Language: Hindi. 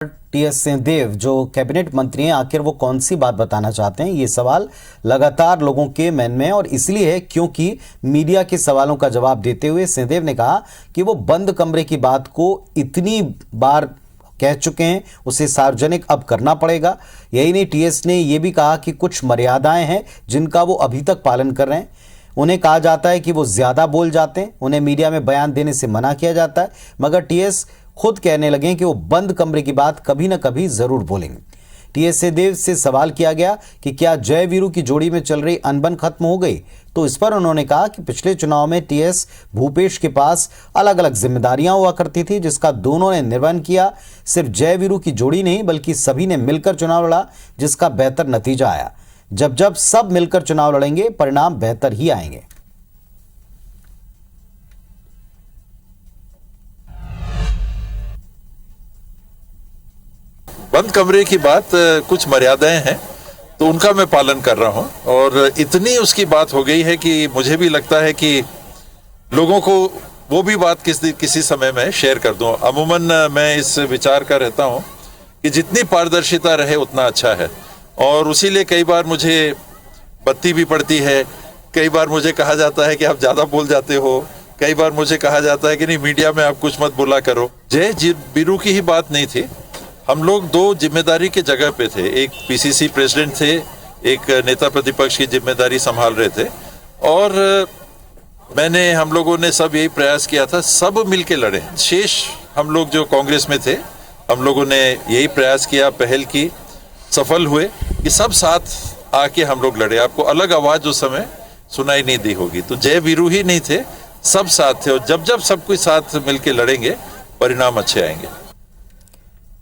टीएस सिंहदेव जो कैबिनेट मंत्री हैं, आखिर वो कौन सी बात बताना चाहते हैं, ये सवाल लगातार लोगों के मन में और इसलिए है क्योंकि मीडिया के सवालों का जवाब देते हुए सिंहदेव ने कहा कि वो बंद कमरे की बात को इतनी बार कह चुके हैं, उसे सार्वजनिक अब करना पड़ेगा। यही नहीं, टीएस ने यह भी कहा कि कुछ मर्यादाएं हैं जिनका वो अभी तक पालन कर रहे हैं। उन्हें कहा जाता है कि वो ज्यादा बोल जाते हैं, उन्हें मीडिया में बयान देने से मना किया जाता है, मगर टीएस खुद कहने लगे कि वो बंद कमरे की बात कभी ना कभी जरूर बोलेंगे। टीएस सिंहदेव से सवाल किया गया कि क्या जय वीरू की जोड़ी में चल रही अनबन खत्म हो गई, तो इस पर उन्होंने कहा कि पिछले चुनाव में टीएस भूपेश के पास अलग अलग जिम्मेदारियां हुआ करती थी जिसका दोनों ने निर्वहन किया। सिर्फ जय वीरू की जोड़ी नहीं बल्कि सभी ने मिलकर चुनाव लड़ा जिसका बेहतर नतीजा आया। जब जब सब मिलकर चुनाव लड़ेंगे परिणाम बेहतर ही आएंगे। बंद कमरे की बात कुछ मर्यादाएं हैं तो उनका मैं पालन कर रहा हूं और इतनी उसकी बात हो गई है कि मुझे भी लगता है कि लोगों को वो भी बात किसी समय में शेयर कर दूं। अमूमन मैं इस विचार का रहता हूं कि जितनी पारदर्शिता रहे उतना अच्छा है और उसीलिए कई बार मुझे बत्ती भी पड़ती है, कई बार मुझे कहा जाता है कि आप ज़्यादा बोल जाते हो, कई बार मुझे कहा जाता है कि नहीं मीडिया में आप कुछ मत बोला करो। जय वीरू की ही बात नहीं थी, हम लोग दो जिम्मेदारी के जगह पे थे। एक पीसीसी प्रेसिडेंट थे, एक नेता प्रतिपक्ष की जिम्मेदारी संभाल रहे थे और हम लोगों ने सब यही प्रयास किया था सब मिलके लड़े। शेष हम लोग जो कांग्रेस में थे हम लोगों ने यही प्रयास किया, पहल की, सफल हुए कि सब साथ आके हम लोग लड़े। आपको अलग आवाज उस समय सुनाई नहीं दी होगी। तो जय वीरू ही नहीं थे, सब साथ थे और जब जब सब कोई साथ मिलके लड़ेंगे परिणाम अच्छे आएंगे।